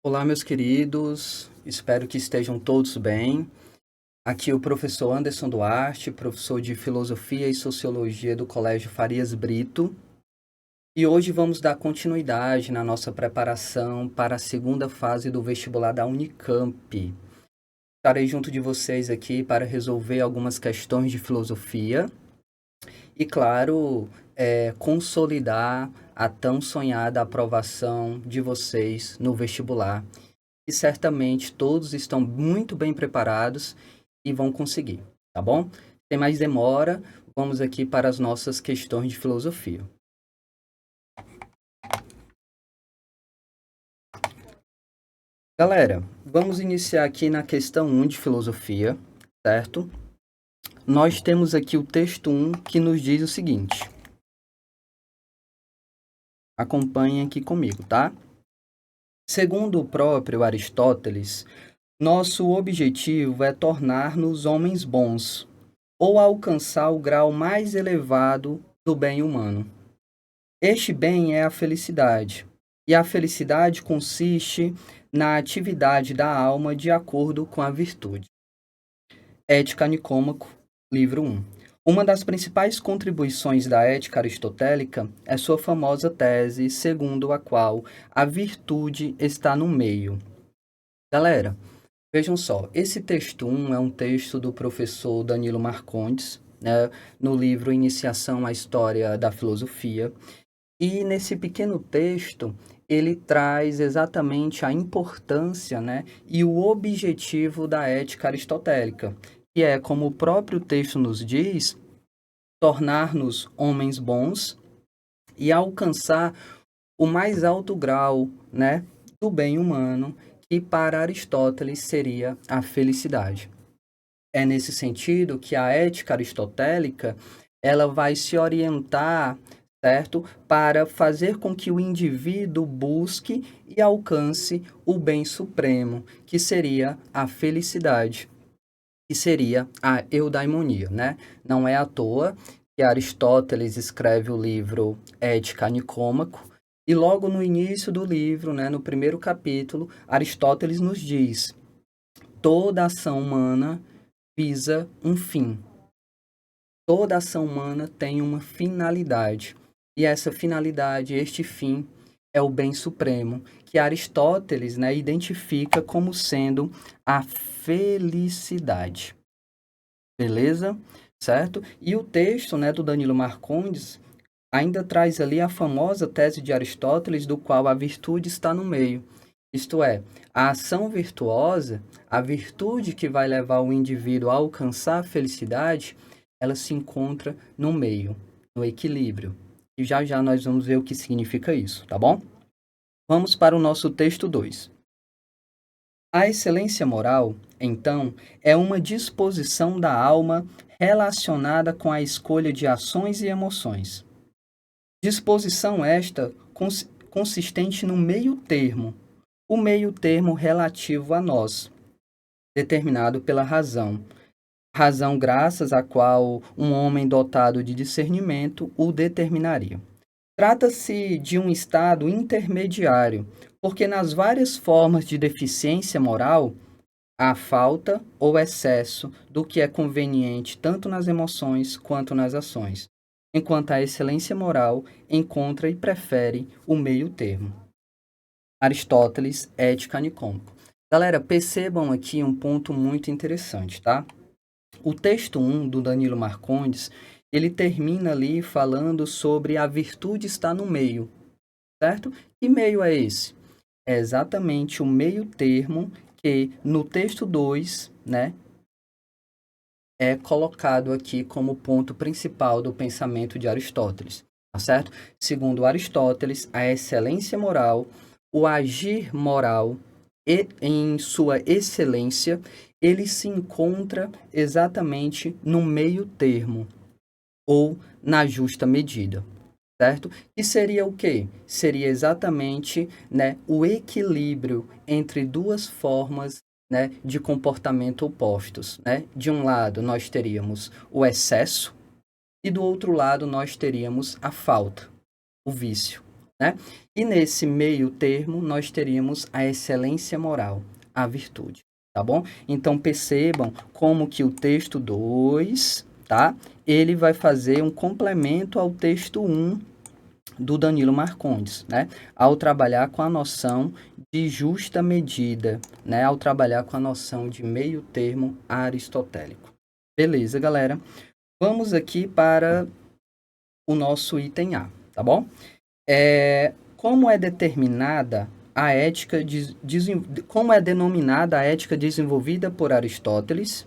Olá, meus queridos, espero que estejam todos bem. Aqui é o professor Anderson Duarte, professor de Filosofia e Sociologia do Colégio Farias Brito. E hoje vamos dar continuidade na nossa preparação para a segunda fase do vestibular da Unicamp. Estarei junto de vocês aqui para resolver algumas questões de filosofia e, claro, consolidar a tão sonhada aprovação de vocês no vestibular. E certamente todos estão muito bem preparados e vão conseguir, tá bom? Sem mais demora, vamos aqui para as nossas questões de filosofia. Galera, vamos iniciar aqui na questão 1 de filosofia, certo? Nós temos aqui o texto 1 que nos diz o seguinte. Acompanhem aqui comigo, tá? Segundo o próprio Aristóteles, nosso objetivo é tornar-nos homens bons, ou alcançar o grau mais elevado do bem humano. Este bem é a felicidade, e a felicidade consiste na atividade da alma de acordo com a virtude. Ética Nicômaco, livro 1. Uma das principais contribuições da ética aristotélica é sua famosa tese, segundo a qual a virtude está no meio. Galera, vejam só, esse texto 1 é um texto do professor Danilo Marcondes, né, no livro Iniciação à História da Filosofia. E nesse pequeno texto, ele traz exatamente a importância, né, e o objetivo da ética aristotélica, que é, como o próprio texto nos diz, tornar-nos homens bons e alcançar o mais alto grau, né, do bem humano, que para Aristóteles seria a felicidade. É nesse sentido que a ética aristotélica ela vai se orientar, certo, para fazer com que o indivíduo busque e alcance o bem supremo, que seria a felicidade, que seria a eudaimonia, né? Não é à toa que Aristóteles escreve o livro Ética Nicômaco, e logo no início do livro, né, no primeiro capítulo, Aristóteles nos diz: toda ação humana visa um fim. Toda ação humana tem uma finalidade. E essa finalidade, este fim, é o bem supremo, que Aristóteles, né, identifica como sendo a felicidade. Beleza? Certo? E o texto, né, do Danilo Marcondes ainda traz ali a famosa tese de Aristóteles, do qual a virtude está no meio. Isto é, a ação virtuosa, a virtude que vai levar o indivíduo a alcançar a felicidade, ela se encontra no meio, no equilíbrio. E já já nós vamos ver o que significa isso, tá bom? Vamos para o nosso texto 2. A excelência moral, então, é uma disposição da alma relacionada com a escolha de ações e emoções. Disposição esta consistente no meio termo, o meio termo relativo a nós, determinado pela razão, razão graças à qual um homem dotado de discernimento o determinaria. Trata-se de um estado intermediário, porque nas várias formas de deficiência moral, há falta ou excesso do que é conveniente tanto nas emoções quanto nas ações, enquanto a excelência moral encontra e prefere o meio termo. Aristóteles, Ética Nicômaco. Galera, percebam aqui um ponto muito interessante, tá? O texto 1 do Danilo Marcondes, ele termina ali falando sobre a virtude estar no meio, certo? Que meio é esse? É exatamente o meio termo que no texto 2, né, é colocado aqui como ponto principal do pensamento de Aristóteles, tá certo? Segundo Aristóteles, a excelência moral, o agir moral e em sua excelência, ele se encontra exatamente no meio termo ou na justa medida, certo? E seria o quê? Seria exatamente, né, o equilíbrio entre duas formas, né, de comportamento opostos, né? De um lado, nós teríamos o excesso e do outro lado, nós teríamos a falta, o vício, né? E nesse meio termo, nós teríamos a excelência moral, a virtude, tá bom? Então, percebam como que o texto 2, tá? Ele vai fazer um complemento ao texto 1 do Danilo Marcondes, né? Ao trabalhar com a noção de justa medida, né? Ao trabalhar com a noção de meio termo aristotélico. Beleza, galera? Vamos aqui para o nosso item A, tá bom? Como é determinada a ética como é denominada a ética desenvolvida por Aristóteles?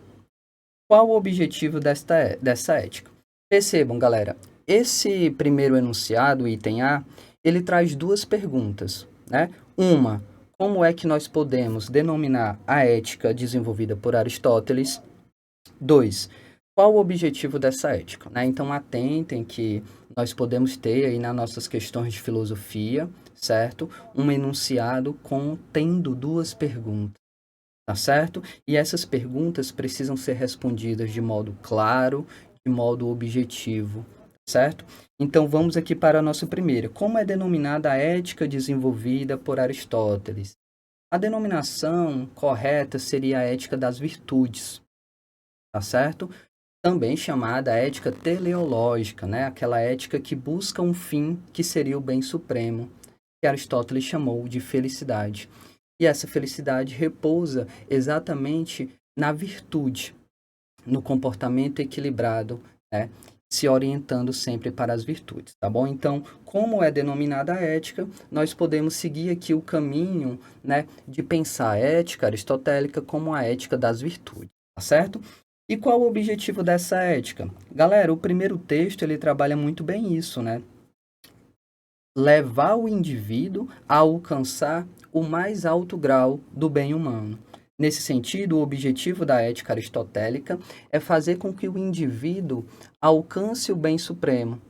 Qual o objetivo dessa ética? Percebam, galera, esse primeiro enunciado, o item A, ele traz duas perguntas, né? Uma, como é que nós podemos denominar a ética desenvolvida por Aristóteles? Dois, qual o objetivo dessa ética? Né? Então, atentem que nós podemos ter aí nas nossas questões de filosofia, certo? Um enunciado contendo duas perguntas, tá certo? E essas perguntas precisam ser respondidas de modo claro, de modo objetivo, certo? Então, vamos aqui para a nossa primeira. Como é denominada a ética desenvolvida por Aristóteles? A denominação correta seria a ética das virtudes, tá certo? Também chamada ética teleológica, né? Aquela ética que busca um fim que seria o bem supremo, que Aristóteles chamou de felicidade. E essa felicidade repousa exatamente na virtude, no comportamento equilibrado, né? Se orientando sempre para as virtudes, tá bom? Então, como é denominada a ética, nós podemos seguir aqui o caminho, né, de pensar a ética aristotélica como a ética das virtudes, tá certo? E qual o objetivo dessa ética? Galera, o primeiro texto, ele trabalha muito bem isso, né? Levar o indivíduo a alcançar o mais alto grau do bem humano. Nesse sentido, o objetivo da ética aristotélica é fazer com que o indivíduo alcance o bem supremo,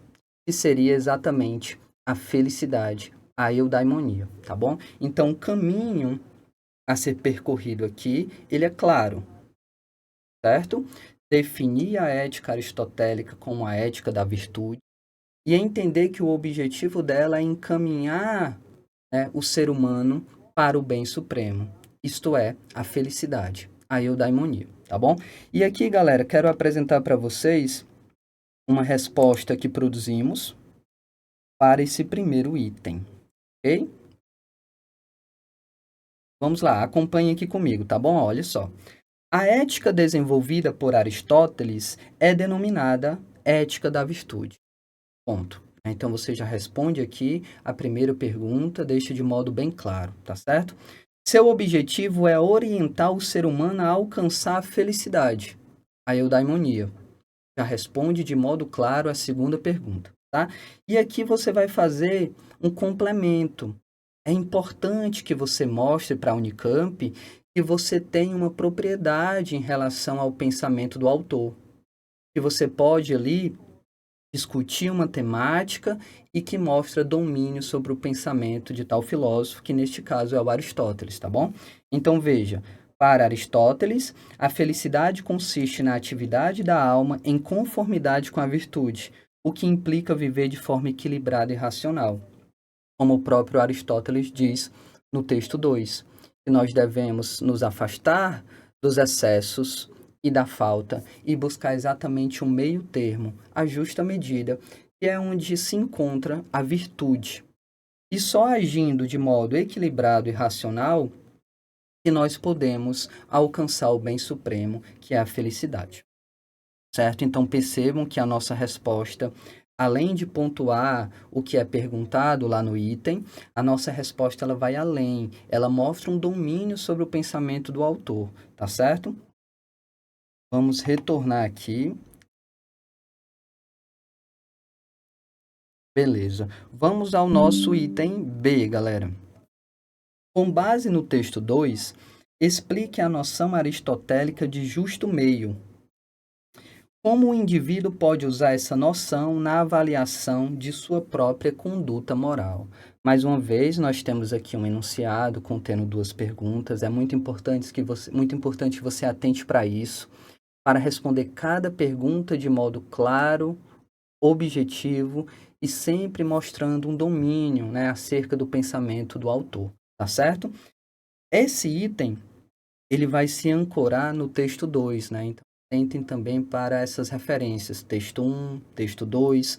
que seria exatamente a felicidade, a eudaimonia, tá bom? Então, o caminho a ser percorrido aqui, ele é claro, certo? Definir a ética aristotélica como a ética da virtude e entender que o objetivo dela é encaminhar, né, o ser humano para o bem supremo, isto é, a felicidade, a eudaimonia, tá bom? E aqui, galera, quero apresentar para vocês uma resposta que produzimos para esse primeiro item, ok? Vamos lá, acompanhe aqui comigo, tá bom? Olha só. A ética desenvolvida por Aristóteles é denominada ética da virtude. Ponto. Então, você já responde aqui a primeira pergunta, deixa de modo bem claro, tá certo? Seu objetivo é orientar o ser humano a alcançar a felicidade, a eudaimonia. Já responde de modo claro a segunda pergunta, tá? E aqui você vai fazer um complemento. É importante que você mostre para a Unicamp que você tem uma propriedade em relação ao pensamento do autor. Que você pode ali discutir uma temática e que mostra domínio sobre o pensamento de tal filósofo, que neste caso é o Aristóteles, tá bom? Então veja, para Aristóteles, a felicidade consiste na atividade da alma em conformidade com a virtude, o que implica viver de forma equilibrada e racional. Como o próprio Aristóteles diz no texto 2, que nós devemos nos afastar dos excessos e da falta e buscar exatamente o meio termo, a justa medida, que é onde se encontra a virtude. E só agindo de modo equilibrado e racional que nós podemos alcançar o bem supremo, que é a felicidade. Certo? Então percebam que a nossa resposta, além de pontuar o que é perguntado lá no item, a nossa resposta ela vai além, ela mostra um domínio sobre o pensamento do autor, tá certo? Vamos retornar aqui. Beleza. Vamos ao nosso item B, galera. Com base no texto 2, explique a noção aristotélica de justo meio. Como o indivíduo pode usar essa noção na avaliação de sua própria conduta moral? Mais uma vez, nós temos aqui um enunciado contendo duas perguntas. É muito importante que você atente para isso, para responder cada pergunta de modo claro, objetivo e sempre mostrando um domínio, né, acerca do pensamento do autor, tá certo? Esse item, ele vai se ancorar no texto 2, né? Então, tentem também para essas referências, texto 1, texto 2,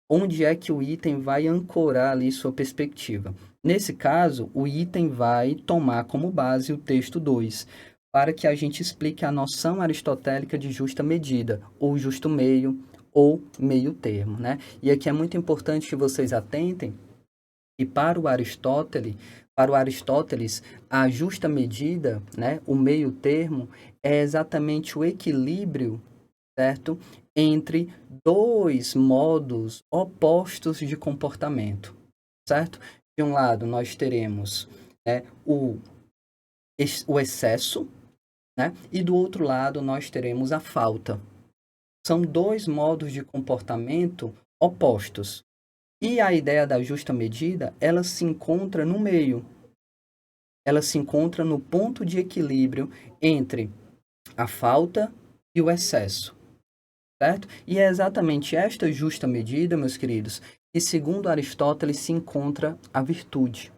onde é que o item vai ancorar ali sua perspectiva. Nesse caso, o item vai tomar como base o texto 2, para que a gente explique a noção aristotélica de justa medida, ou justo meio, ou meio termo, né? E aqui é muito importante que vocês atentem e para o Aristóteles, a justa medida, né, o meio termo, é exatamente o equilíbrio, certo? Entre dois modos opostos de comportamento, certo? De um lado, nós teremos, né, o excesso, né? E do outro lado, nós teremos a falta. São dois modos de comportamento opostos. E a ideia da justa medida, ela se encontra no meio. Ela se encontra no ponto de equilíbrio entre a falta e o excesso, certo? E é exatamente esta justa medida, meus queridos, que segundo Aristóteles se encontra a virtude.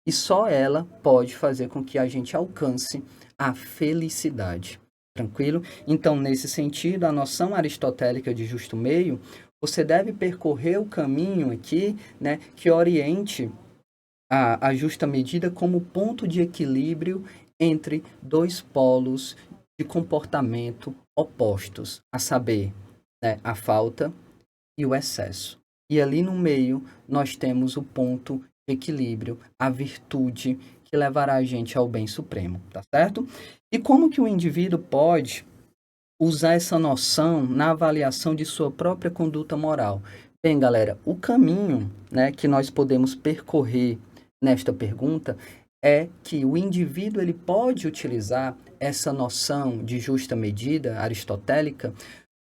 E só ela pode fazer com que a gente alcance a felicidade. Tranquilo? Então, nesse sentido, a noção aristotélica de justo meio, você deve percorrer o caminho aqui, né, que oriente a justa medida como ponto de equilíbrio entre dois polos de comportamento opostos, a saber, né, a falta e o excesso. E ali no meio, nós temos o ponto de equilíbrio, a virtude que levará a gente ao bem supremo, tá certo? E como que o indivíduo pode usar essa noção na avaliação de sua própria conduta moral? Bem, galera, o caminho, né, que nós podemos percorrer nesta pergunta é que o indivíduo ele pode utilizar essa noção de justa medida aristotélica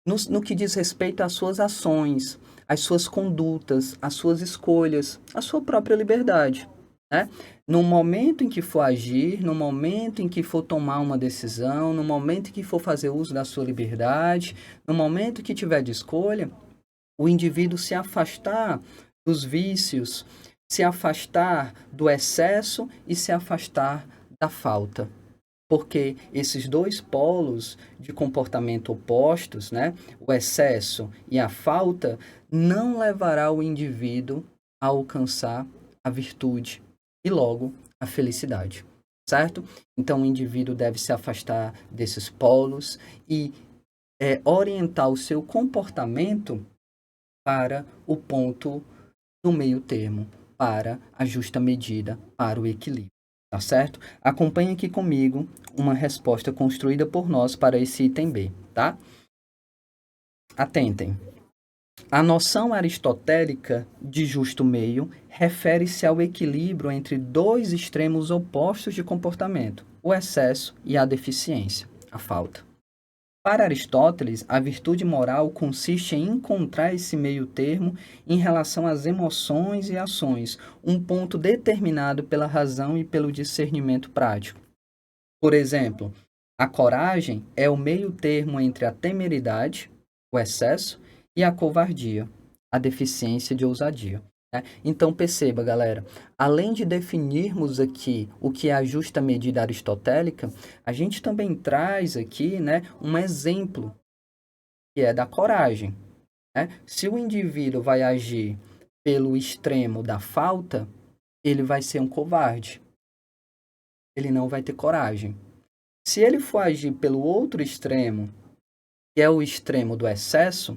no que diz respeito às suas ações, às suas condutas, às suas escolhas, à sua própria liberdade, né? No momento em que for agir, no momento em que for tomar uma decisão, no momento em que for fazer uso da sua liberdade, no momento que tiver de escolha, o indivíduo se afastar dos vícios, se afastar do excesso e se afastar da falta. Porque esses dois polos de comportamento opostos, né, o excesso e a falta, não levará o indivíduo a alcançar a virtude e logo a felicidade, certo? Então o indivíduo deve se afastar desses polos e orientar o seu comportamento para o ponto do meio termo, para a justa medida, para o equilíbrio. Tá certo? Acompanhe aqui comigo uma resposta construída por nós para esse item B, tá? Atentem. A noção aristotélica de justo meio refere-se ao equilíbrio entre dois extremos opostos de comportamento, o excesso e a deficiência, a falta. Para Aristóteles, a virtude moral consiste em encontrar esse meio termo em relação às emoções e ações, um ponto determinado pela razão e pelo discernimento prático. Por exemplo, a coragem é o meio termo entre a temeridade, o excesso, e a covardia, a deficiência de ousadia, né? Então perceba, galera, além de definirmos aqui o que é a justa medida aristotélica, a gente também traz aqui, né, um exemplo que é da coragem, né? Se o indivíduo vai agir pelo extremo da falta, ele vai ser um covarde, ele não vai ter coragem. Se ele for agir pelo outro extremo, que é o extremo do excesso,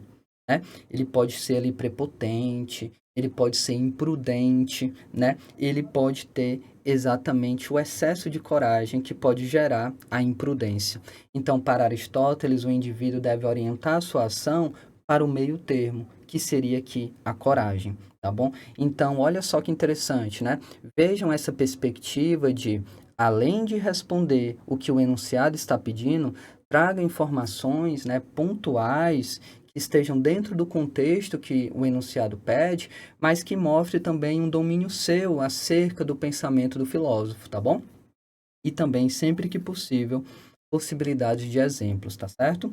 né? Ele pode ser ali prepotente, ele pode ser imprudente, né? Ele pode ter exatamente o excesso de coragem que pode gerar a imprudência. Então, para Aristóteles, o indivíduo deve orientar a sua ação para o meio termo, que seria aqui a coragem, tá bom? Então, olha só que interessante, né? Vejam essa perspectiva de, além de responder o que o enunciado está pedindo, traga informações, né, pontuais que estejam dentro do contexto que o enunciado pede, mas que mostre também um domínio seu acerca do pensamento do filósofo, tá bom? E também, sempre que possível, possibilidades de exemplos, tá certo?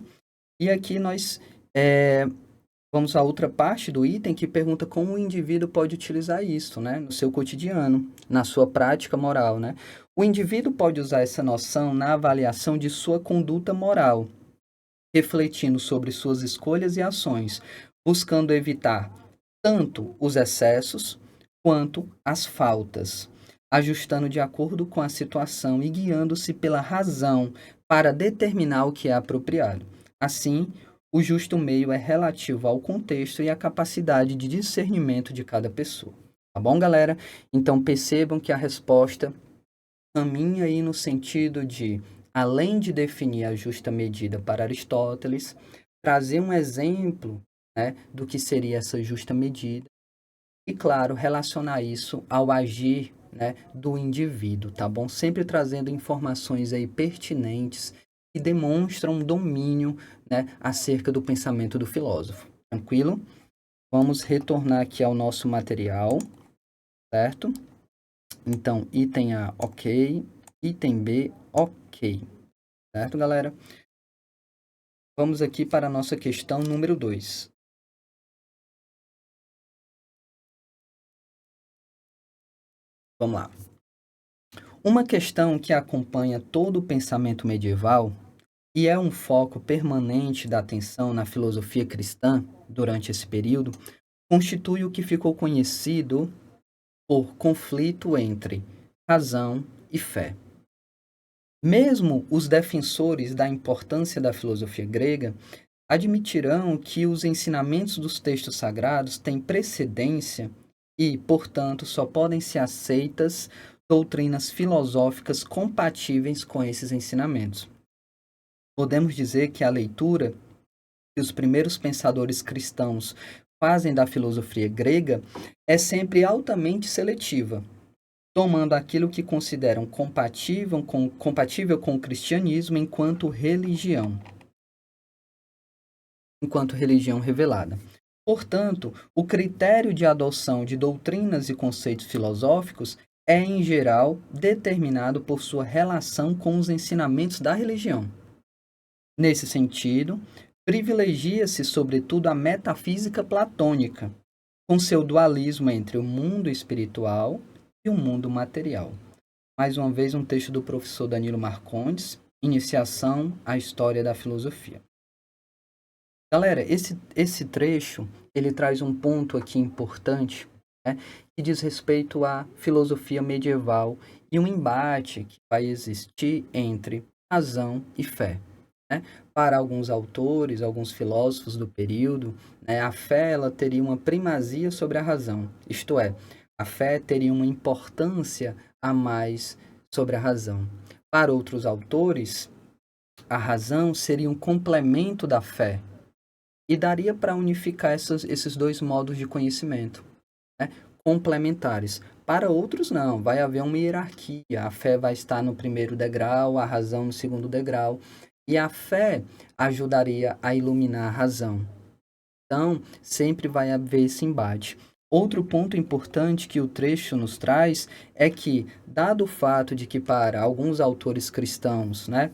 E aqui nós Vamos à outra parte do item que pergunta como o indivíduo pode utilizar isso, né, no seu cotidiano, na sua prática moral, né? O indivíduo pode usar essa noção na avaliação de sua conduta moral, refletindo sobre suas escolhas e ações, buscando evitar tanto os excessos quanto as faltas, ajustando de acordo com a situação e guiando-se pela razão para determinar o que é apropriado. Assim, o justo meio é relativo ao contexto e à capacidade de discernimento de cada pessoa. Tá bom, galera? Então percebam que a resposta caminha aí no sentido de, além de definir a justa medida para Aristóteles, trazer um exemplo, né, do que seria essa justa medida e, claro, relacionar isso ao agir, né, do indivíduo, tá bom? Sempre trazendo informações aí pertinentes que demonstram um domínio, né, acerca do pensamento do filósofo. Tranquilo? Vamos retornar aqui ao nosso material, certo? Então, item A, ok. Item B, ok. Certo, galera? Vamos aqui para a nossa questão número 2. Vamos lá. Uma questão que acompanha todo o pensamento medieval e é um foco permanente da atenção na filosofia cristã durante esse período, constitui o que ficou conhecido por conflito entre razão e fé. Mesmo os defensores da importância da filosofia grega admitirão que os ensinamentos dos textos sagrados têm precedência e, portanto, só podem ser aceitas doutrinas filosóficas compatíveis com esses ensinamentos. Podemos dizer que a leitura que os primeiros pensadores cristãos fazem da filosofia grega é sempre altamente seletiva, tomando aquilo que consideram compatível com o cristianismo enquanto religião revelada. Portanto, o critério de adoção de doutrinas e conceitos filosóficos é, em geral, determinado por sua relação com os ensinamentos da religião. Nesse sentido, privilegia-se, sobretudo, a metafísica platônica, com seu dualismo entre o mundo espiritual e o mundo material. Mais uma vez, um texto do professor Danilo Marcondes, Iniciação à História da Filosofia. Galera, esse trecho, ele traz um ponto aqui importante, né, que diz respeito à filosofia medieval e um embate que vai existir entre razão e fé. Né? Para alguns autores, alguns filósofos do período, né, a fé ela teria uma primazia sobre a razão, isto é, a fé teria uma importância a mais sobre a razão. Para outros autores, a razão seria um complemento da fé, e daria para unificar esses dois modos de conhecimento, né, complementares. Para outros, não. Vai haver uma hierarquia. A fé vai estar no primeiro degrau, a razão no segundo degrau. E a fé ajudaria a iluminar a razão. Então, sempre vai haver esse embate. Outro ponto importante que o trecho nos traz é que, dado o fato de que para alguns autores cristãos, né,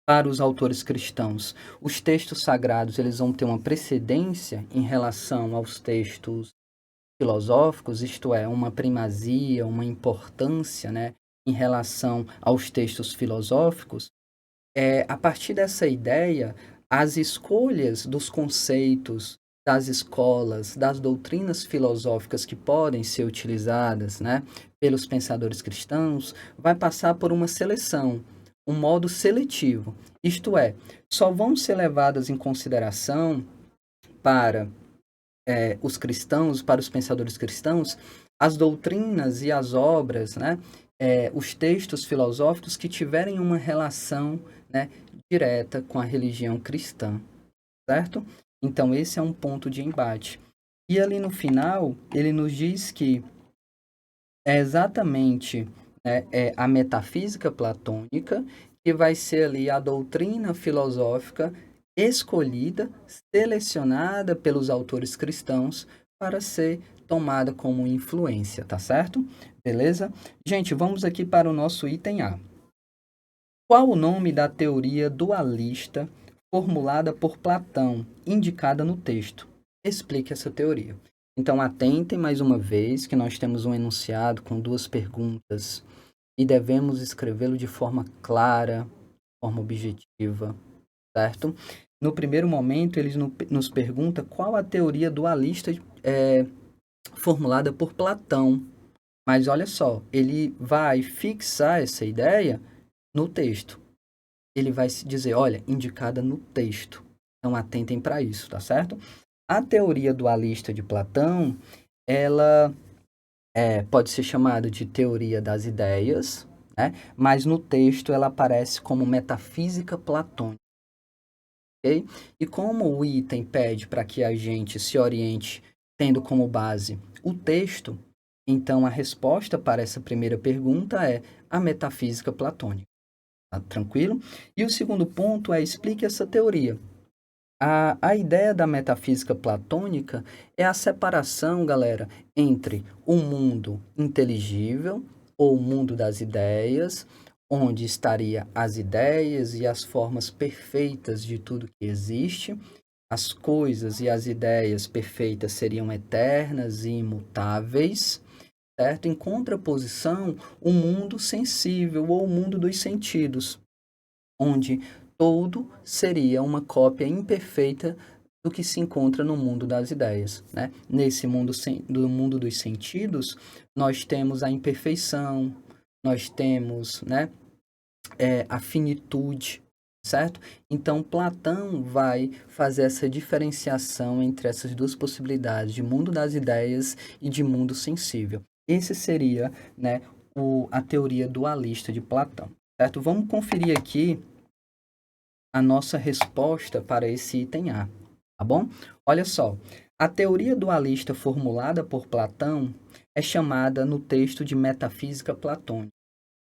para os autores cristãos, os textos sagrados eles vão ter uma precedência em relação aos textos filosóficos, isto é, uma primazia, uma importância, né, em relação aos textos filosóficos. A partir dessa ideia, as escolhas dos conceitos, das escolas, das doutrinas filosóficas que podem ser utilizadas, né, pelos pensadores cristãos, vai passar por uma seleção, um modo seletivo. Isto é, só vão ser levadas em consideração para os cristãos, para os pensadores cristãos, as doutrinas e as obras, né, os textos filosóficos que tiverem uma relação, né, direta com a religião cristã, certo? Então, esse é um ponto de embate. E ali no final, ele nos diz que é exatamente, né, a metafísica platônica que vai ser ali a doutrina filosófica escolhida, selecionada pelos autores cristãos para ser tomada como influência, tá certo? Beleza? Gente, vamos aqui para o nosso item A. Qual o nome da teoria dualista formulada por Platão, indicada no texto? Explique essa teoria. Então, atentem mais uma vez que nós temos um enunciado com 2 perguntas e devemos escrevê-lo de forma clara, forma objetiva, certo? No primeiro momento, eles nos pergunta qual a teoria dualista formulada por Platão. Mas olha só, ele vai fixar essa ideia no texto. Ele vai se dizer, olha, indicada no texto. Então, atentem para isso, tá certo? A teoria dualista de Platão, ela pode ser chamada de teoria das ideias, né? Mas no texto ela aparece como metafísica platônica. Okay? E como o item pede para que a gente se oriente tendo como base o texto, então a resposta para essa primeira pergunta é a metafísica platônica. Tá tranquilo? E o segundo ponto é explique essa teoria. A ideia da metafísica platônica é a separação, galera, entre o mundo inteligível, ou o mundo das ideias, onde estaria as ideias e as formas perfeitas de tudo que existe. As coisas e as ideias perfeitas seriam eternas e imutáveis, certo? Em contraposição, o mundo sensível, ou o mundo dos sentidos, onde todo seria uma cópia imperfeita do que se encontra no mundo das ideias, né? Nesse mundo do mundo dos sentidos, nós temos a imperfeição, nós temos, né, a finitude, certo? Então, Platão vai fazer essa diferenciação entre essas duas possibilidades de mundo das ideias e de mundo sensível. Esse seria, né, a teoria dualista de Platão, certo? Vamos conferir aqui a nossa resposta para esse item A, tá bom? Olha só, a teoria dualista formulada por Platão é chamada no texto de metafísica platônica.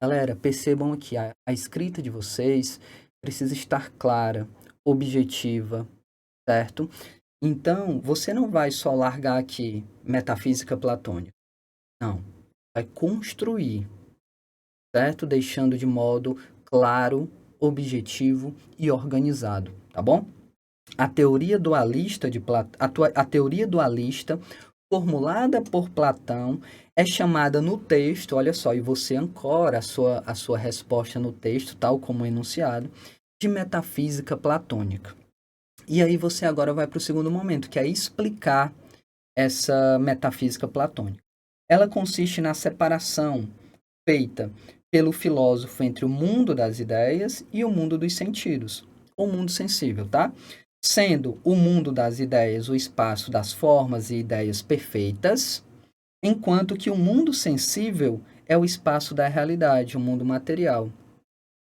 Galera, percebam aqui, a escrita de vocês precisa estar clara, objetiva, certo? Então, você não vai só largar aqui metafísica platônica. Não, vai construir, certo? Deixando de modo claro, objetivo e organizado, tá bom? A teoria dualista a teoria dualista formulada por Platão é chamada no texto, olha só, e você ancora a sua resposta no texto, tal como enunciado, de metafísica platônica. E aí você agora vai para o segundo momento, que é explicar essa metafísica platônica. Ela consiste na separação feita pelo filósofo entre o mundo das ideias e o mundo dos sentidos, o mundo sensível, tá? Sendo o mundo das ideias o espaço das formas e ideias perfeitas, enquanto que o mundo sensível é o espaço da realidade, o mundo material,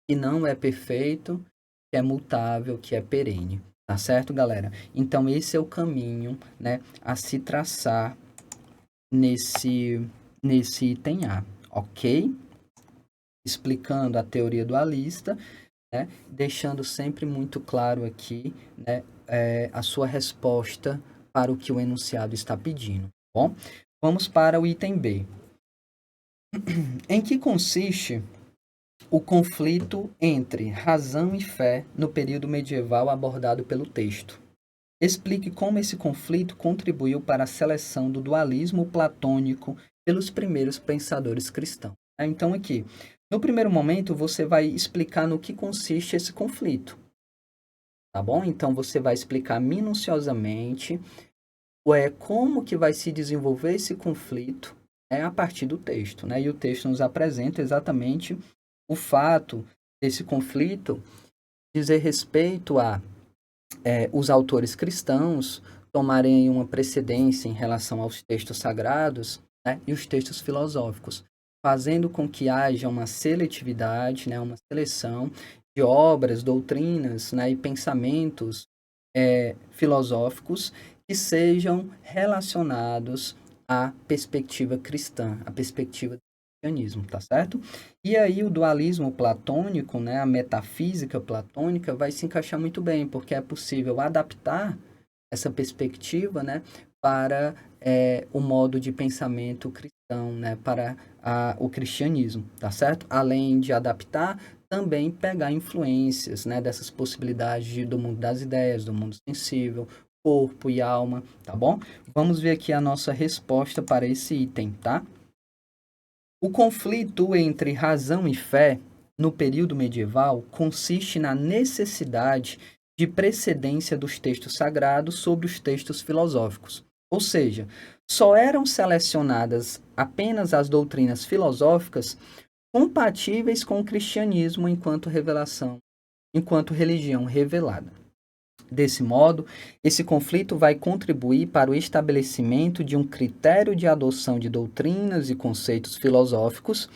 que não é perfeito, que é mutável, que é perene. Tá certo, galera? Então, esse é o caminho, né, a se traçar nesse item A, ok? Explicando a teoria dualista, né, deixando sempre muito claro aqui, né, a sua resposta para o que o enunciado está pedindo. Bom, vamos para o item B. Em que consiste o conflito entre razão e fé no período medieval abordado pelo texto? Explique como esse conflito contribuiu para a seleção do dualismo platônico pelos primeiros pensadores cristãos. Então, aqui, no primeiro momento, você vai explicar no que consiste esse conflito, tá bom? Então, você vai explicar minuciosamente como que vai se desenvolver esse conflito a partir do texto, né? E o texto nos apresenta exatamente o fato desse conflito dizer respeito a os autores cristãos tomarem uma precedência em relação aos textos sagrados, né, e os textos filosóficos, fazendo com que haja uma seletividade, né, uma seleção de obras, doutrinas, né, e pensamentos filosóficos que sejam relacionados à perspectiva cristã, à perspectiva cristianismo, tá certo? E aí o dualismo platônico, né, a metafísica platônica vai se encaixar muito bem, porque é possível adaptar essa perspectiva, né, para o modo de pensamento cristão, né, para o cristianismo, tá certo? Além de adaptar, também pegar influências, né, dessas possibilidades do mundo das ideias, do mundo sensível, corpo e alma, tá bom? Vamos ver aqui a nossa resposta para esse item, tá? O conflito entre razão e fé no período medieval consiste na necessidade de precedência dos textos sagrados sobre os textos filosóficos. Ou seja, só eram selecionadas apenas as doutrinas filosóficas compatíveis com o cristianismo enquanto revelação, enquanto religião revelada. Desse modo, esse conflito vai contribuir para o estabelecimento de um critério de adoção de doutrinas e conceitos filosóficos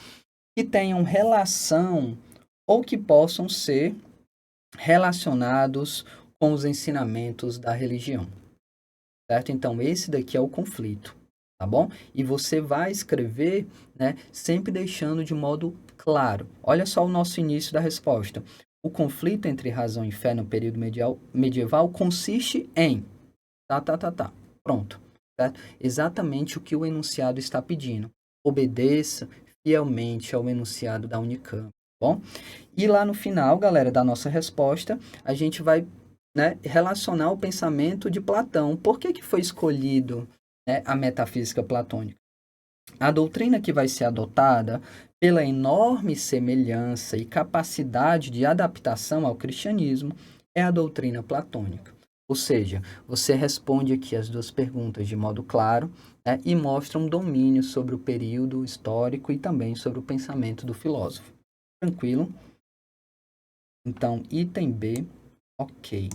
que tenham relação ou que possam ser relacionados com os ensinamentos da religião, certo? Então, esse daqui é o conflito, tá bom? E você vai escrever, né, sempre deixando de modo claro. Olha só o nosso início da resposta. O conflito entre razão e fé no período medieval consiste em... Pronto. Certo? Exatamente o que o enunciado está pedindo. Obedeça fielmente ao enunciado da Unicamp. Bom? E lá no final, galera, da nossa resposta, a gente vai, né, relacionar o pensamento de Platão. Por que foi escolhido, né, a metafísica platônica? A doutrina que vai ser adotada, pela enorme semelhança e capacidade de adaptação ao cristianismo, é a doutrina platônica. Ou seja, você responde aqui as duas perguntas de modo claro, né, e mostra um domínio sobre o período histórico e também sobre o pensamento do filósofo. Tranquilo? Então, item B, ok.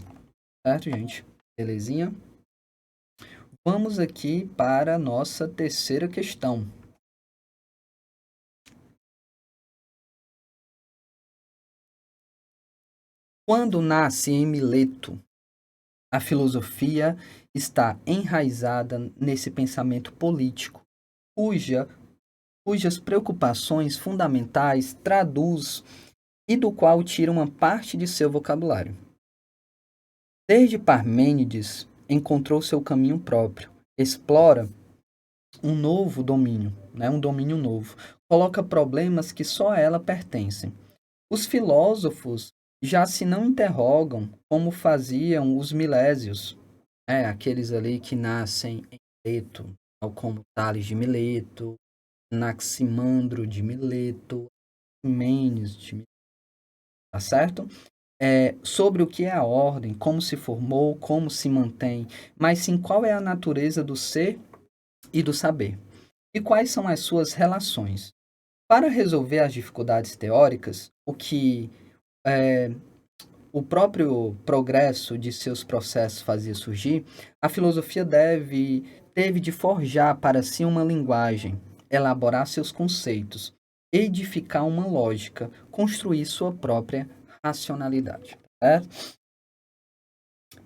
Certo, gente? Belezinha? Vamos aqui para a nossa terceira questão. Quando nasce em Mileto, a filosofia está enraizada nesse pensamento político, cujas preocupações fundamentais traduz e do qual tira uma parte de seu vocabulário. Desde Parmênides, encontrou seu caminho próprio, explora um novo domínio, né, um domínio novo, coloca problemas que só a ela pertencem. Os filósofos já se não interrogam como faziam os milésios, aqueles ali que nascem em Mileto, como Tales de Mileto, Anaximandro de Mileto, Mênides de Mileto, tá certo? Sobre o que é a ordem, como se formou, como se mantém, mas sim qual é a natureza do ser e do saber, e quais são as suas relações. Para resolver as dificuldades teóricas, o próprio progresso de seus processos fazia surgir, a filosofia teve de forjar para si uma linguagem, elaborar seus conceitos, edificar uma lógica, construir sua própria racionalidade. Certo?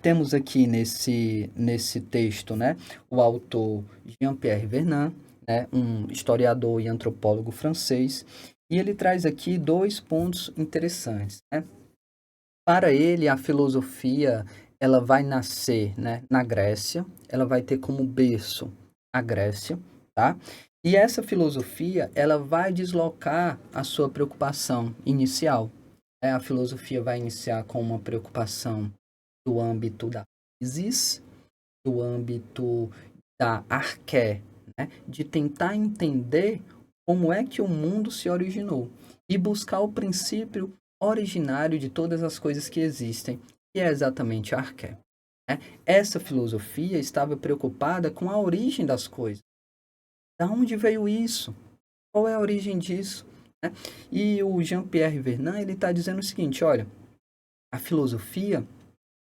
Temos aqui nesse texto, né, o autor Jean-Pierre Vernant, né, um historiador e antropólogo francês, e ele traz aqui dois pontos interessantes, né? Para ele, a filosofia ela vai nascer, né, na Grécia, ela vai ter como berço a Grécia, tá? E essa filosofia ela vai deslocar a sua preocupação inicial. A filosofia vai iniciar com uma preocupação do âmbito da physis, do âmbito da arqué, né? De tentar entender como é que o mundo se originou e buscar o princípio originário de todas as coisas que existem, que é exatamente a arqué. Né? Essa filosofia estava preocupada com a origem das coisas. Da onde veio isso? Qual é a origem disso? Né? E o Jean-Pierre Vernant ele está dizendo o seguinte, olha, a filosofia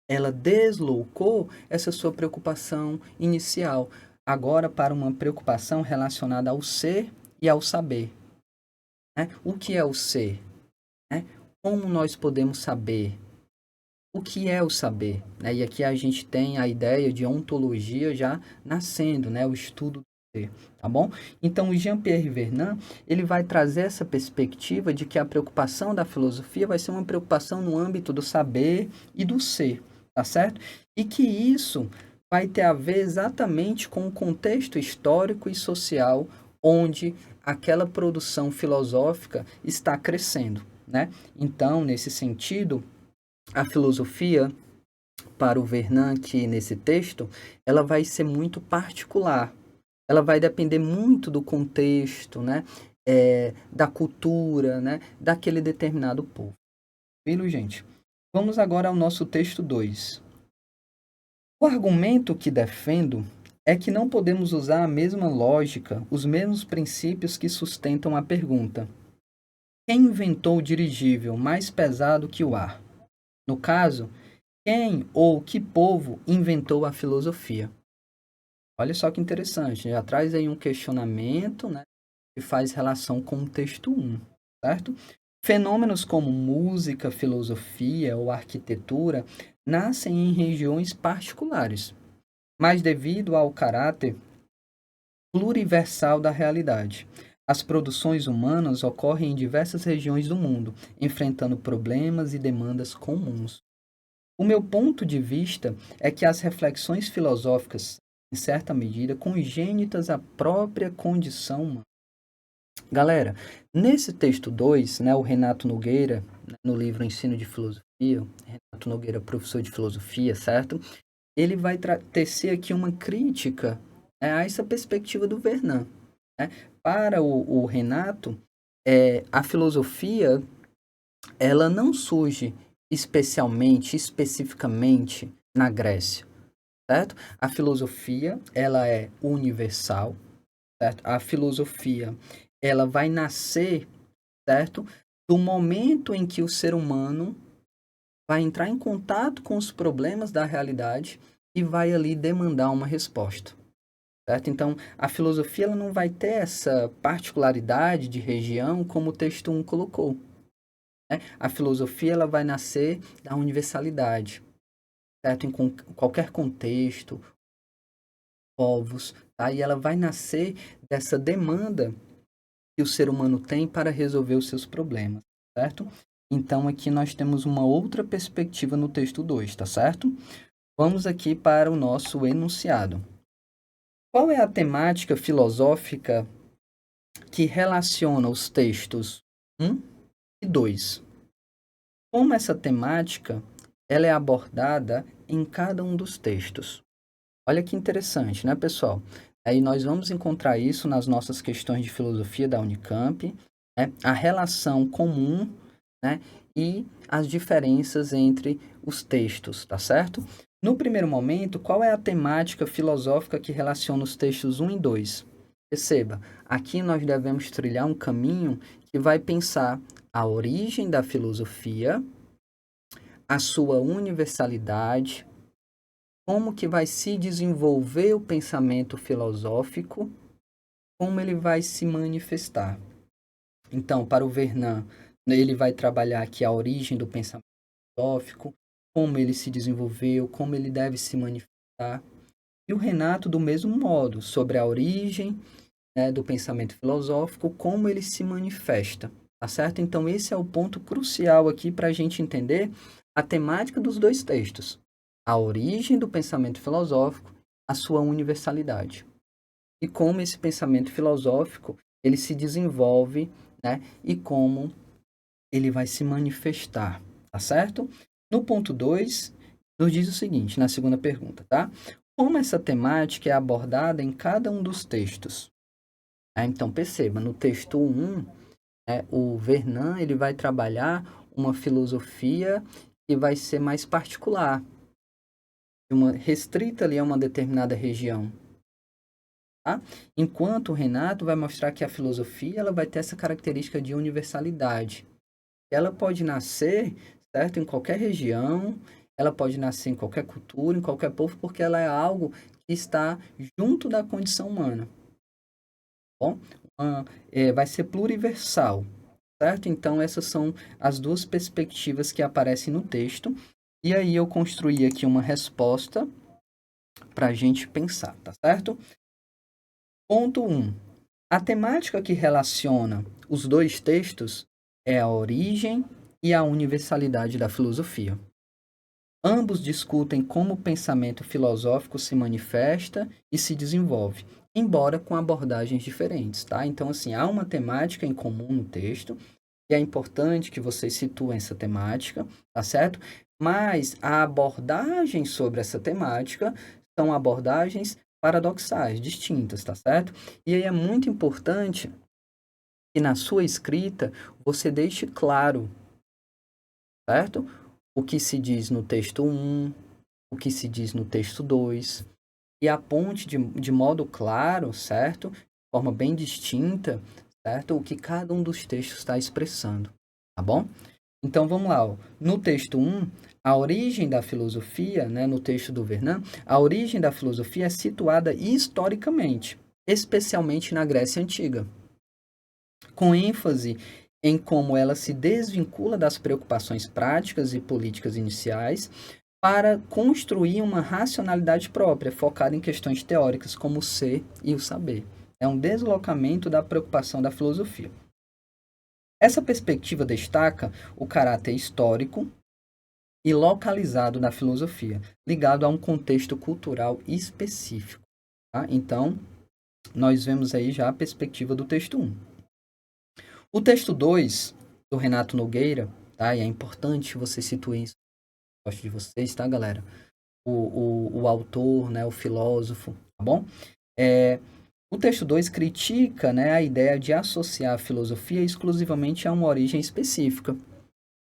ela deslocou essa sua preocupação inicial agora para uma preocupação relacionada ao ser e ao saber. Né? O que é o ser? Né? Como nós podemos saber? O que é o saber? Né? E aqui a gente tem a ideia de ontologia já nascendo, né? O estudo do ser, tá bom? Então, o Jean-Pierre Vernant, ele vai trazer essa perspectiva de que a preocupação da filosofia vai ser uma preocupação no âmbito do saber e do ser, tá certo? E que isso vai ter a ver exatamente com o contexto histórico e social onde aquela produção filosófica está crescendo, né? Então, nesse sentido, a filosofia para o Vernan aqui nesse texto, ela vai ser muito particular. Ela vai depender muito do contexto, né? Da cultura, né? Daquele determinado povo. Viu, gente? Vamos agora ao nosso texto 2. O argumento que defendo é que não podemos usar a mesma lógica, os mesmos princípios que sustentam a pergunta: quem inventou o dirigível mais pesado que o ar? No caso, quem ou que povo inventou a filosofia? Olha só que interessante, já traz aí um questionamento, né, que faz relação com o texto 1, certo? Fenômenos como música, filosofia ou arquitetura nascem em regiões particulares, mas devido ao caráter pluriversal da realidade. As produções humanas ocorrem em diversas regiões do mundo, enfrentando problemas e demandas comuns. O meu ponto de vista é que as reflexões filosóficas, em certa medida, congênitas à própria condição humana. Galera, nesse texto 2, né, o Renato Nogueira, né, no livro Ensino de Filosofia, Renato Nogueira, professor de filosofia, certo? Ele vai tecer aqui uma crítica, a essa perspectiva do Vernan. Né? Para o Renato, a filosofia ela não surge especificamente na Grécia, certo? A filosofia, ela é universal, certo? A filosofia, ela vai nascer, certo? Do momento em que o ser humano vai entrar em contato com os problemas da realidade e vai ali demandar uma resposta, certo? Então, a filosofia ela não vai ter essa particularidade de região como o texto 1 colocou. Né? A filosofia ela vai nascer da universalidade, certo? Em qualquer contexto, povos, tá? E ela vai nascer dessa demanda que o ser humano tem para resolver os seus problemas, certo? Então, aqui nós temos uma outra perspectiva no texto 2, tá certo? Vamos aqui para o nosso enunciado. Qual é a temática filosófica que relaciona os textos 1 e 2? Como essa temática ela é abordada em cada um dos textos? Olha que interessante, né, pessoal? Aí nós vamos encontrar isso nas nossas questões de filosofia da Unicamp, né? A relação comum, né? E as diferenças entre os textos, tá certo? No primeiro momento, qual é a temática filosófica que relaciona os textos 1 e 2? Perceba, aqui nós devemos trilhar um caminho que vai pensar a origem da filosofia, a sua universalidade, como que vai se desenvolver o pensamento filosófico, como ele vai se manifestar. Então, para o Vernan, ele vai trabalhar aqui a origem do pensamento filosófico, como ele se desenvolveu, como ele deve se manifestar. E o Renato, do mesmo modo, sobre a origem, né, do pensamento filosófico, como ele se manifesta. Tá certo? Então, esse é o ponto crucial aqui para a gente entender a temática dos dois textos. A origem do pensamento filosófico, a sua universalidade. E como esse pensamento filosófico ele se desenvolve, né? E como ele vai se manifestar, tá certo? No ponto 2, nos diz o seguinte, na segunda pergunta, tá? Como essa temática é abordada em cada um dos textos? Então, perceba, no texto 1, o Vernan ele vai trabalhar uma filosofia que vai ser mais particular, restrita ali a uma determinada região. Tá? Enquanto o Renato vai mostrar que a filosofia ela vai ter essa característica de universalidade. Ela pode nascer, certo, em qualquer região, ela pode nascer em qualquer cultura, em qualquer povo, porque ela é algo que está junto da condição humana. Bom, vai ser pluriversal, certo? Então, essas são as duas perspectivas que aparecem no texto. E aí eu construí aqui uma resposta para a gente pensar, tá certo? Ponto 1. A temática que relaciona os dois textos é a origem e a universalidade da filosofia. Ambos discutem como o pensamento filosófico se manifesta e se desenvolve, embora com abordagens diferentes, tá? Então, assim, há uma temática em comum no texto, E é importante que vocês situem essa temática, tá certo? Mas a abordagem sobre essa temática são abordagens paradoxais, distintas, tá certo? E aí é muito importante que na sua escrita você deixe claro, certo? O que se diz no texto um, o que se diz no texto 2 e aponte de modo claro, certo? De forma bem distinta, certo? O que cada um dos textos está expressando, tá bom? Então vamos lá, ó. No texto um, a origem da filosofia, né, no texto do Vernon, a origem da filosofia é situada historicamente, especialmente na Grécia Antiga, com ênfase em como ela se desvincula das preocupações práticas e políticas iniciais para construir uma racionalidade própria, focada em questões teóricas como o ser e o saber. É um deslocamento da preocupação da filosofia. Essa perspectiva destaca o caráter histórico e localizado da filosofia, ligado a um contexto cultural específico. Tá? Então, nós vemos aí já a perspectiva do texto 1. O texto 2, do Renato Nogueira, tá? E é importante você situar isso, gosto de vocês, tá, galera? O autor, né, o filósofo, tá bom? O texto 2 critica, né, a ideia de associar a filosofia exclusivamente a uma origem específica.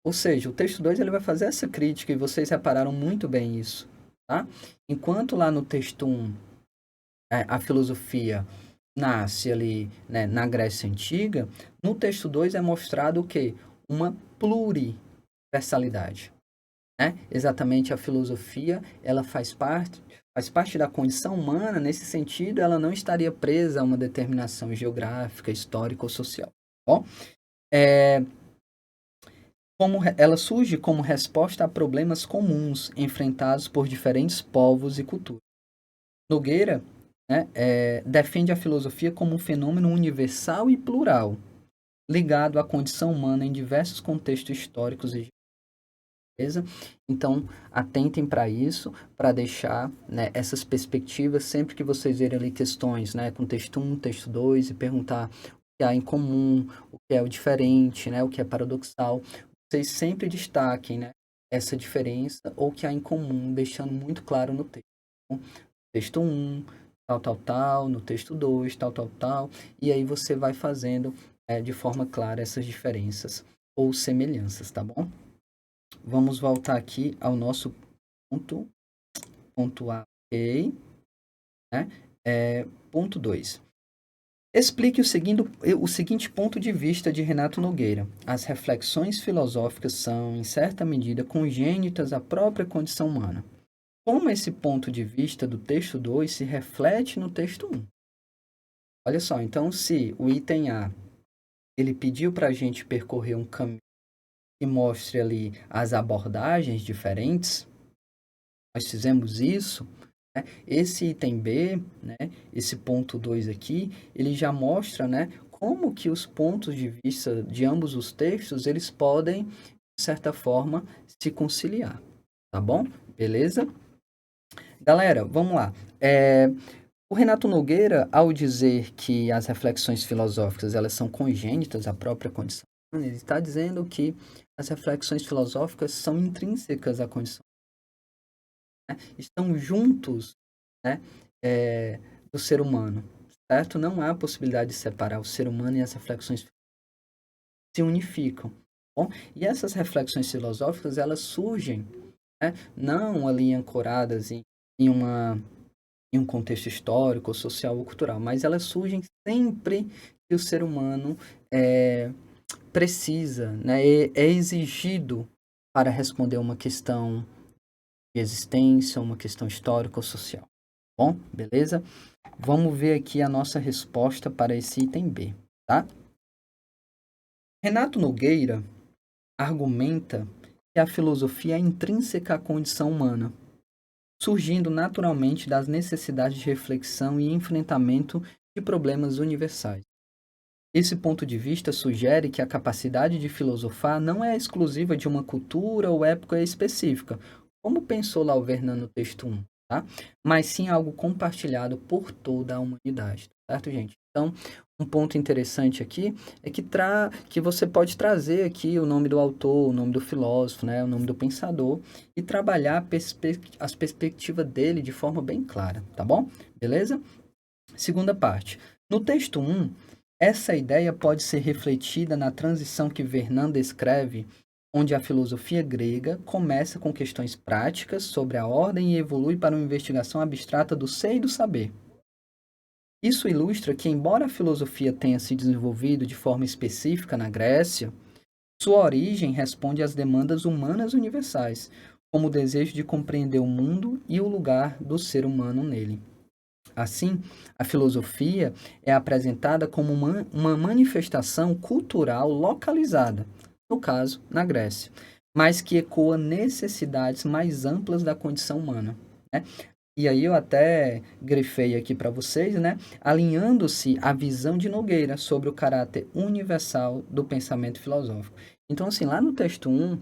Ou seja, o texto 2 ele vai fazer essa crítica e vocês repararam muito bem isso, tá? Enquanto lá no texto 1 a filosofia nasce ali, né, na Grécia Antiga, no texto 2 é mostrado o quê? Uma pluriversalidade, né? Exatamente, a filosofia, ela faz parte da condição humana. Nesse sentido, ela não estaria presa a uma determinação geográfica, histórica ou social. Bom, ela surge como resposta a problemas comuns enfrentados por diferentes povos e culturas. Nogueira, né, defende a filosofia como um fenômeno universal e plural, ligado à condição humana em diversos contextos históricos e beleza? Então, atentem para isso, para deixar, né, essas perspectivas sempre que vocês verem ali questões, né, com texto 1, texto 2, e perguntar o que há em comum, o que é o diferente, né, o que é paradoxal, vocês sempre destaquem, né, essa diferença ou o que há em comum, deixando muito claro no texto. Então, texto 1, tal, tal, tal, no texto 2, tal, tal, tal, e aí você vai fazendo de forma clara essas diferenças ou semelhanças, tá bom? Vamos voltar aqui ao nosso ponto A, ok, né? Ponto 2. Explique o seguinte ponto de vista de Renato Nogueira. As reflexões filosóficas são, em certa medida, congênitas à própria condição humana. Como esse ponto de vista do texto 2 se reflete no texto 1? Olha só, então, se o item A ele pediu para a gente percorrer um caminho que mostre ali as abordagens diferentes, nós fizemos isso, né? Esse item B, né, esse ponto 2 aqui, ele já mostra, né, como que os pontos de vista de ambos os textos, eles podem, de certa forma, se conciliar, tá bom? Beleza? Galera, vamos lá. O Renato Nogueira, ao dizer que as reflexões filosóficas elas são congênitas à própria condição humana, ele está dizendo que as reflexões filosóficas são intrínsecas à condição, né? Estão juntos, né, do ser humano, certo? Não há possibilidade de separar o ser humano e as reflexões se unificam. Bom, e essas reflexões filosóficas elas surgem, né, não ali ancoradas em um contexto histórico, social ou cultural, mas elas surgem sempre que o ser humano precisa, né, é exigido para responder uma questão de existência, uma questão histórica ou social. Bom, beleza? Vamos ver aqui a nossa resposta para esse item B, tá? Renato Nogueira argumenta que a filosofia é intrínseca à condição humana, surgindo naturalmente das necessidades de reflexão e enfrentamento de problemas universais. Esse ponto de vista sugere que a capacidade de filosofar não é exclusiva de uma cultura ou época específica, como pensou Lauvernan no texto 1, tá? Mas sim algo compartilhado por toda a humanidade. certo, gente? Então, um ponto interessante aqui é que você pode trazer aqui o nome do autor, o nome do filósofo, né, o nome do pensador e trabalhar as perspectivas dele de forma bem clara, tá bom? Beleza? Segunda parte. No texto 1, essa ideia pode ser refletida na transição que Vernon descreve, onde a filosofia grega começa com questões práticas sobre a ordem e evolui para uma investigação abstrata do ser e do saber. Isso ilustra que, embora a filosofia tenha se desenvolvido de forma específica na Grécia, sua origem responde às demandas humanas universais, como o desejo de compreender o mundo e o lugar do ser humano nele. Assim, a filosofia é apresentada como uma manifestação cultural localizada, no caso, na Grécia, mas que ecoa necessidades mais amplas da condição humana, né? E aí eu até grifei aqui para vocês, né? Alinhando-se à visão de Nogueira sobre o caráter universal do pensamento filosófico. Então, assim, lá no texto 1,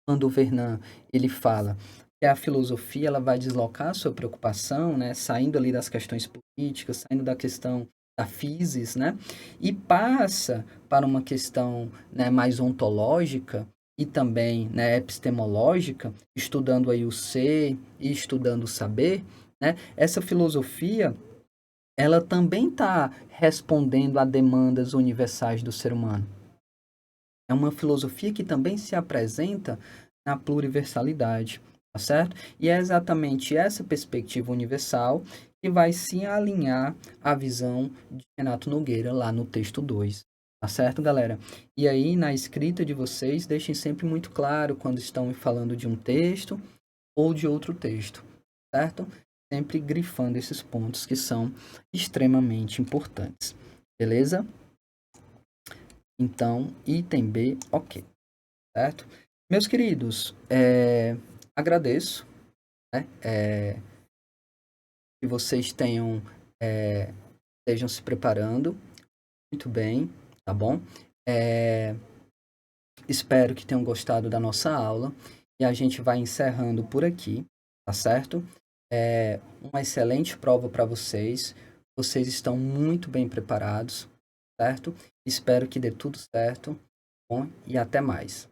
quando o Vernon ele fala que a filosofia ela vai deslocar a sua preocupação, né, saindo ali das questões políticas, saindo da questão da physis, né, e passa para uma questão, né, mais ontológica e também, né, epistemológica, estudando aí o ser e estudando o saber, né, essa filosofia ela também está respondendo a demandas universais do ser humano. É uma filosofia que também se apresenta na pluriversalidade, tá certo? E é exatamente essa perspectiva universal que vai se alinhar à visão de Renato Nogueira lá no texto 2, tá certo, galera? E aí, na escrita de vocês, deixem sempre muito claro quando estão falando de um texto ou de outro texto, certo? Sempre grifando esses pontos que são extremamente importantes, beleza? Então, item B, ok, certo? Meus queridos, agradeço, né, que vocês estejam se preparando muito bem, tá bom? É, espero que tenham gostado da nossa aula e a gente vai encerrando por aqui, tá certo? Uma excelente prova para vocês. Vocês estão muito bem preparados, certo? Espero que dê tudo certo. Bom, e até mais.